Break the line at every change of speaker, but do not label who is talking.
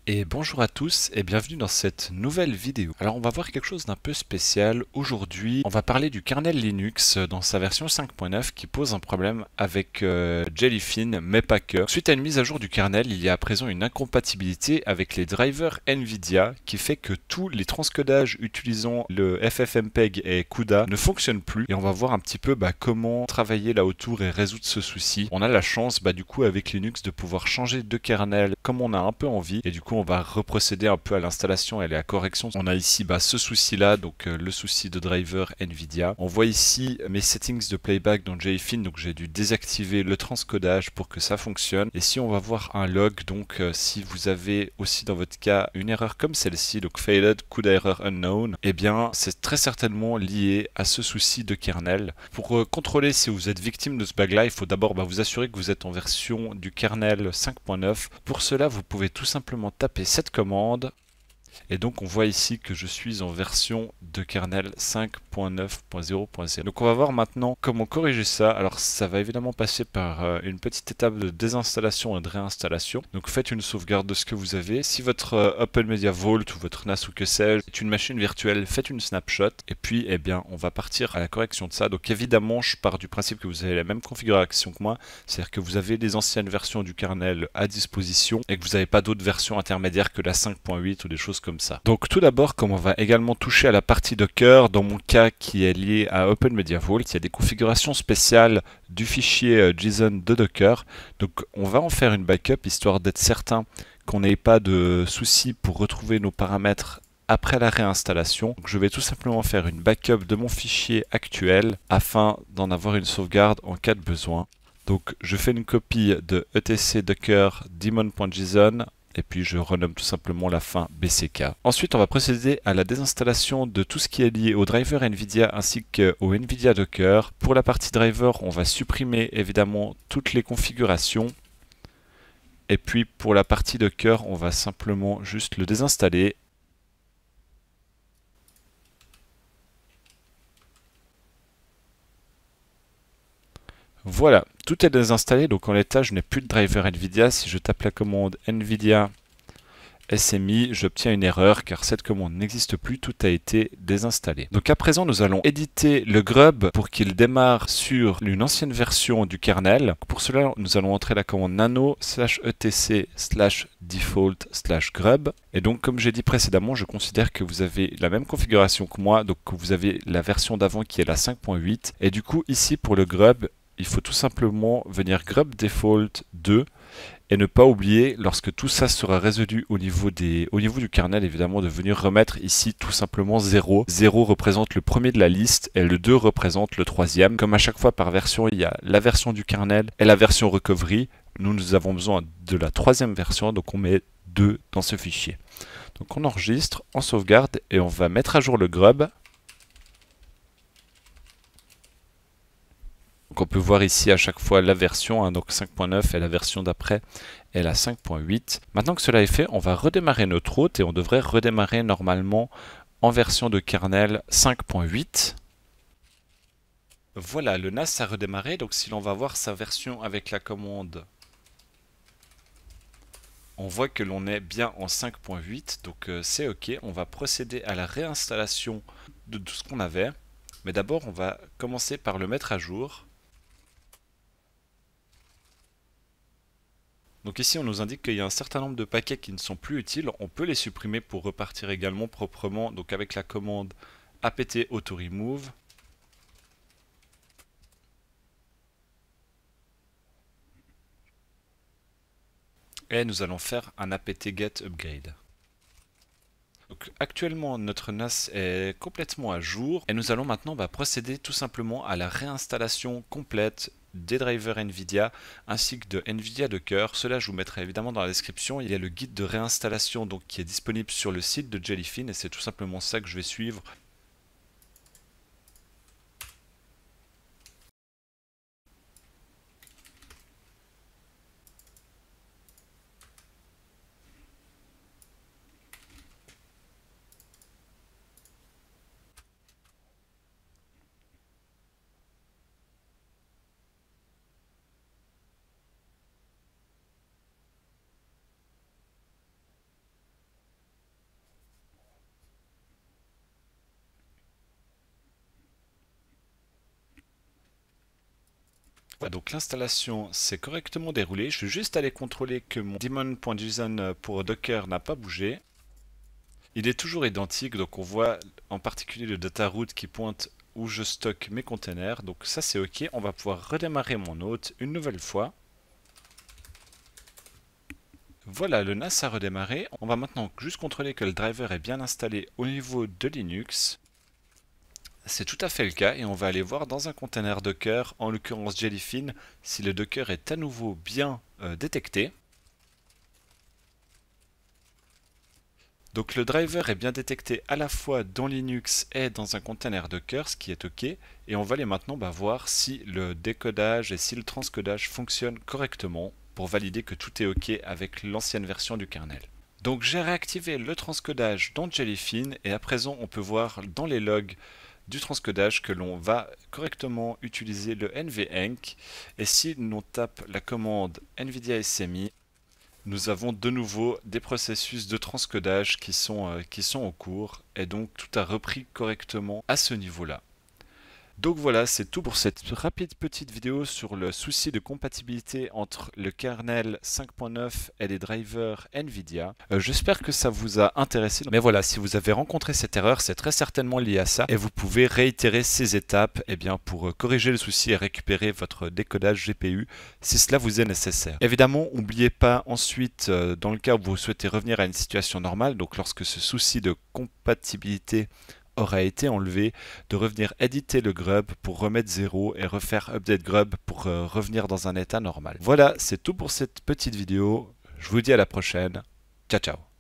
Et bonjour à tous et bienvenue dans cette nouvelle vidéo. Alors on va voir quelque chose d'un peu spécial. Aujourd'hui, on va parler du kernel Linux dans sa version 5.9 qui pose un problème avec Jellyfin, mais pas que. Suite à une mise à jour du kernel, il y a à présent une incompatibilité avec les drivers NVIDIA qui fait que tous les transcodages utilisant le FFmpeg et CUDA ne fonctionnent plus. Et on va voir un petit peu comment travailler là autour et résoudre ce souci. On a la chance du coup avec Linux de pouvoir changer de kernel comme on a un peu envie. Et du coup on va reprocéder un peu à l'installation et à la correction. On a ici ce souci là, donc le souci de driver NVIDIA. On voit ici mes settings de playback dans Jellyfin, donc j'ai dû désactiver le transcodage pour que ça fonctionne. Et si on va voir un log, donc si vous avez aussi dans votre cas une erreur comme celle-ci, donc failed CUDA error unknown, eh bien c'est très certainement lié à ce souci de kernel. Pour contrôler si vous êtes victime de ce bug là, il faut d'abord vous assurer que vous êtes en version du kernel 5.9. Pour cela, vous pouvez tout simplement taper cette commande. Et donc on voit ici que je suis en version de kernel 5.9.0.0. Donc on va voir maintenant comment corriger ça. Alors ça va évidemment passer par une petite étape de désinstallation et de réinstallation. Donc faites une sauvegarde de ce que vous avez. Si votre Open Media Vault ou votre NAS ou que sais-je est une machine virtuelle, faites une snapshot. Et puis on va partir à la correction de ça. Donc évidemment je pars du principe que vous avez la même configuration que moi. C'est-à-dire que vous avez les anciennes versions du kernel à disposition et que vous n'avez pas d'autres versions intermédiaires que la 5.8 ou des choses comme ça. Donc tout d'abord, comme on va également toucher à la partie Docker, dans mon cas qui est lié à Open Media Vault, il y a des configurations spéciales du fichier JSON de Docker. Donc on va en faire une backup histoire d'être certain qu'on n'ait pas de soucis pour retrouver nos paramètres après la réinstallation. Donc je vais tout simplement faire une backup de mon fichier actuel afin d'en avoir une sauvegarde en cas de besoin. Donc je fais une copie de etc docker daemon.json et puis je renomme tout simplement la fin BCK. Ensuite on va procéder à la désinstallation de tout ce qui est lié au driver NVIDIA ainsi qu'au NVIDIA Docker. Pour la partie driver, on va supprimer évidemment toutes les configurations. Et puis pour la partie Docker, on va simplement juste le désinstaller. Voilà, tout est désinstallé, donc en l'état je n'ai plus de driver NVIDIA. Si je tape la commande NVIDIA SMI, j'obtiens une erreur car cette commande n'existe plus, tout a été désinstallé. Donc à présent nous allons éditer le grub pour qu'il démarre sur une ancienne version du kernel. Pour cela nous allons entrer la commande nano /etc/default/grub. Et donc comme j'ai dit précédemment, je considère que vous avez la même configuration que moi, donc que vous avez la version d'avant qui est la 5.8. Et du coup ici pour le grub, il faut tout simplement venir grub default 2 et ne pas oublier, lorsque tout ça sera résolu au niveau du kernel, évidemment, de venir remettre ici tout simplement 0. 0 représente le premier de la liste et le 2 représente le troisième. Comme à chaque fois par version, il y a la version du kernel et la version recovery. Nous avons besoin de la troisième version, donc on met 2 dans ce fichier. Donc on enregistre, on sauvegarde et on va mettre à jour le grub. Donc on peut voir ici à chaque fois la version, donc 5.9 et la version d'après est la 5.8. Maintenant que cela est fait, on va redémarrer notre hôte et on devrait redémarrer normalement en version de kernel 5.8. Voilà, le NAS a redémarré, donc si l'on va voir sa version avec la commande, on voit que l'on est bien en 5.8, donc c'est OK. On va procéder à la réinstallation de tout ce qu'on avait. Mais d'abord, on va commencer par le mettre à jour. Donc ici on nous indique qu'il y a un certain nombre de paquets qui ne sont plus utiles, on peut les supprimer pour repartir également proprement, donc avec la commande apt auto remove. Et nous allons faire un apt get upgrade. Donc actuellement notre NAS est complètement à jour et nous allons maintenant procéder tout simplement à la réinstallation complète des drivers NVIDIA ainsi que de NVIDIA Docker. Cela je vous mettrai évidemment dans la description. Il y a le guide de réinstallation qui est disponible sur le site de Jellyfin et c'est tout simplement ça que je vais suivre. Donc l'installation s'est correctement déroulée. Je suis juste allé contrôler que mon daemon.json pour Docker n'a pas bougé. Il est toujours identique, donc on voit en particulier le data root qui pointe où je stocke mes containers. Donc ça c'est ok. On va pouvoir redémarrer mon hôte une nouvelle fois. Voilà, le NAS a redémarré. On va maintenant juste contrôler que le driver est bien installé au niveau de Linux. C'est tout à fait le cas et on va aller voir dans un container Docker, en l'occurrence Jellyfin, si le Docker est à nouveau bien détecté. Donc le driver est bien détecté à la fois dans Linux et dans un container Docker, ce qui est ok. Et on va aller maintenant voir si le décodage et si le transcodage fonctionnent correctement pour valider que tout est ok avec l'ancienne version du kernel. Donc j'ai réactivé le transcodage dans Jellyfin et à présent on peut voir dans les logs du transcodage que l'on va correctement utiliser le nvenc. Et si l'on tape la commande NVIDIA SMI, nous avons de nouveau des processus de transcodage qui sont en cours et donc tout a repris correctement à ce niveau-là. Donc voilà, c'est tout pour cette rapide petite vidéo sur le souci de compatibilité entre le kernel 5.9 et les drivers NVIDIA. J'espère que ça vous a intéressé. Mais voilà, si vous avez rencontré cette erreur, c'est très certainement lié à ça. Et vous pouvez réitérer ces étapes pour corriger le souci et récupérer votre décodage GPU si cela vous est nécessaire. Évidemment, n'oubliez pas ensuite, dans le cas où vous souhaitez revenir à une situation normale, donc lorsque ce souci de compatibilité aura été enlevé, de revenir éditer le grub pour remettre 0 et refaire update grub pour revenir dans un état normal. Voilà, c'est tout pour cette petite vidéo. Je vous dis à la prochaine. Ciao ciao.